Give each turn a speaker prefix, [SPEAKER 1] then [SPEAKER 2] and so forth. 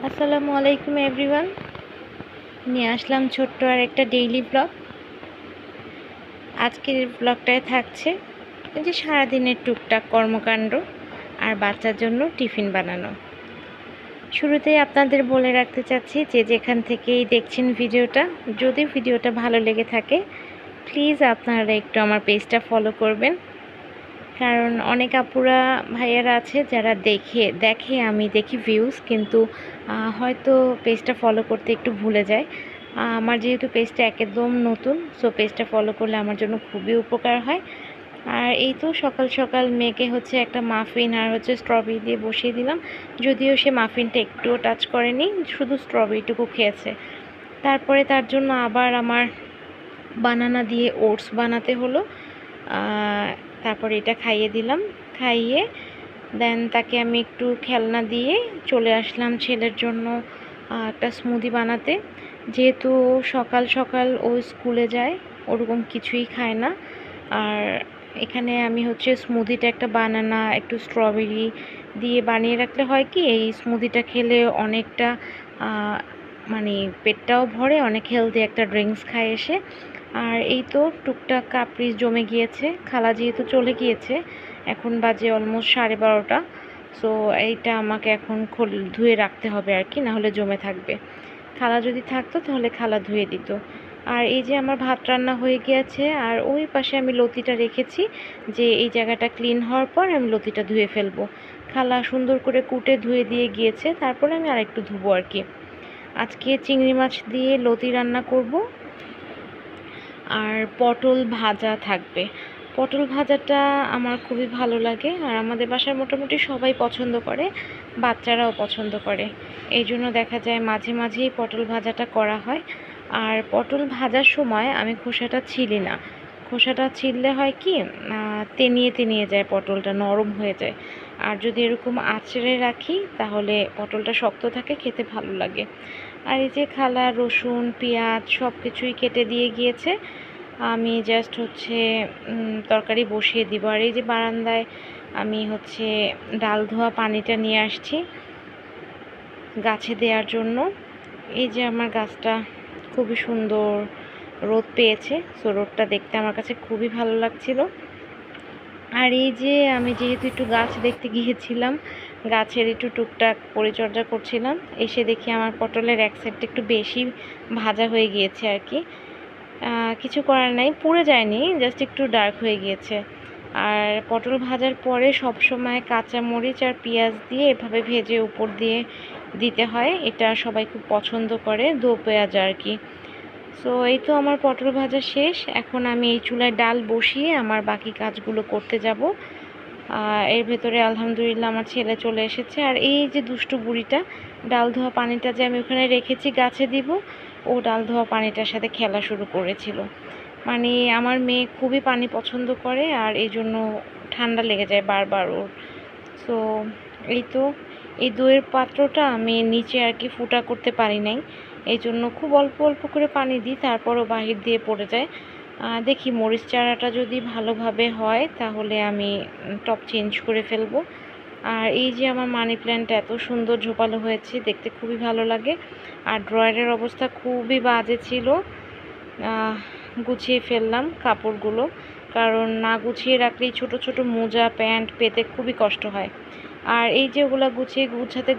[SPEAKER 1] আসসালামু আলাইকুম এভরিওয়ান, নিয়ে আসলাম ছোট্ট আর একটা ডেইলি ব্লগ। আজকের ব্লগটায় থাকছে এই যে সারাদিনের টুকটাক কর্মকাণ্ড আর বাচ্চার জন্য টিফিন বানানো। শুরুতেই আপনাদের বলে রাখতে চাচ্ছি যে যেখান থেকেই দেখছেন ভিডিওটা, যদি ভিডিওটা ভালো লেগে থাকে প্লিজ আপনারা একটু আমার পেজটা ফলো করবেন, কারণ অনেক আপুরা ভাইয়ারা আছে যারা দেখে আমি দেখি ভিউজ, কিন্তু হয়তো পেজটা ফলো করতে একটু ভুলে যায়। আমার যেহেতু পেজটা একদম নতুন, সো পেজটা ফলো করলে আমার জন্য খুবই উপকার হয়। আর এই তো সকাল সকাল মেয়েকে হচ্ছে একটা মাফিন আর হচ্ছে স্ট্রবেরি দিয়ে বসিয়ে দিলাম, যদিও সে মাফিনটা একটুও টাচ করেনি, শুধু স্ট্রবেরিটুকু খেয়েছে। তারপরে তার জন্য আবার আমার বানানা দিয়ে ওটস বানাতে হলো। তারপরে এটা খাইয়ে দিলাম, খাইয়ে দেন তাকে আমি একটু খেলনা দিয়ে চলে আসলাম ছেলের জন্য একটা স্মুদি বানাতে। যেহেতু সকাল সকাল ও স্কুলে যায়, ওরকম কিছুই খায় না। আর এখানে আমি হচ্ছে স্মুদিটা একটা বানানা একটু স্ট্রবেরি দিয়ে বানিয়ে রাখলে হয় কি, এই স্মুদিটা খেলে অনেকটা মানে পেটটাও ভরে, অনেক হেলদি একটা ড্রিঙ্কস খায় এসে। আর এই তো টুকটাক কাপ্রিস জমে গিয়েছে, খালা যেহেতু চলে গিয়েছে, এখন বাজে অলমোস্ট 12:30। সো এইটা আমাকে এখন ধুয়ে রাখতে হবে আর কি, না হলে জমে থাকবে। খালা যদি থাকতো তাহলে খালা ধুয়ে দিত। আর এই যে আমার ভাত রান্না হয়ে গিয়েছে, আর ওই পাশে আমি লতিটা রেখেছি, যে এই জায়গাটা ক্লিন হওয়ার পর আমি লতিটা ধুয়ে ফেলবো। খালা সুন্দর করে কুটে ধুয়ে দিয়ে গিয়েছে, তারপরে আমি আরেকটু ধুবো আর কি। আজকে চিংড়ি মাছ দিয়ে লতি রান্না করব, আর পটল ভাজা থাকবে। পটল ভাজাটা আমার খুবই ভালো লাগে, আর আমাদের বাসার মোটামুটি সবাই পছন্দ করে, বাচ্চারাও পছন্দ করে। এই জন্য দেখা যায় মাঝে মাঝেই পটল ভাজাটা করা হয়। আর পটল ভাজার সময় আমি খোসাটা ছিলি না। খোসাটা ছিললে হয় কি, তেনিয়ে তেনিয়ে যায়, পটলটা নরম হয়ে যায়। আর যদি এরকম আঁচড়ে রাখি তাহলে পটলটা শক্ত থাকে, খেতে ভালো লাগে। আর এই যে খালা রসুন পেঁয়াজ সব কিছুই কেটে দিয়ে গিয়েছে, আমি জাস্ট হচ্ছে তরকারি বসিয়ে দিব। আর এই যে বারান্দায় আমি হচ্ছে ডাল ধোয়া পানিটা নিয়ে আসছি গাছে দেওয়ার জন্য। এই যে আমার গাছটা খুবই সুন্দর রোদ পেয়েছে, সো রোদটা দেখতে আমার কাছে খুবই ভালো লাগছিল। আর এই যে আমি যেহেতু একটু গাছ দেখতে গিয়েছিলাম, গাছের একটু টুকটাক পরিচর্যা করছিলাম, এসে দেখি আমার পটলের এক সাইডটা একটু বেশি ভাজা হয়ে গিয়েছে আর কি। কিছু করার নাই, পুড়ে যায়নি, জাস্ট একটু ডার্ক হয়ে গিয়েছে। আর পটল ভাজার পরে সব সময় কাঁচা মরিচ আর পেঁয়াজ দিয়ে এভাবে ভেজে উপর দিয়ে দিতে হয়, এটা সবাই খুব পছন্দ করে, দো পেঁয়াজ আর কি। সো এই তো আমার পটল ভাজা শেষ, এখন আমি এই চুলায় ডাল বসিয়ে আমার বাকি কাজগুলো করতে যাব। এর ভেতরে আলহামদুলিল্লাহ আমার ছেলে চলে এসেছে। আর এই যে দুষ্টু বুড়িটা, ডাল ধোয়া পানিটা যে আমি ওখানে রেখেছি গাছে দিব, ও ডাল ধোয়া পানিটার সাথে খেলা শুরু করেছিল। মানে আমার মেয়ে খুবই পানি পছন্দ করে, আর এই জন্য ঠান্ডা লেগে যায় বারবার ওর। সো এই তো এই দইয়ের পাত্রটা আমি নিচে আর কি ফুটা করতে পারি নাই, এই জন্য খুব অল্প অল্প করে পানি দিই, তারপরও বাহির দিয়ে পড়ে যায়। দেখি মরিচ চারাটা যদি ভালোভাবে হয় তাহলে আমি টপ চেঞ্জ করে ফেলবো। আর এই যে আমার মানি প্ল্যান্টটা এত সুন্দর ঝোপালো হয়েছে, দেখতে খুবই ভালো লাগে। আর ড্রয়ারের অবস্থা খুবই বাজে ছিল, গুছিয়ে ফেললাম কাপড়গুলো, কারণ না গুছিয়ে রাখলেই ছোট ছোট মোজা প্যান্ট পেতে খুবই কষ্ট হয়। আর এই যে ওগুলো গুছাতে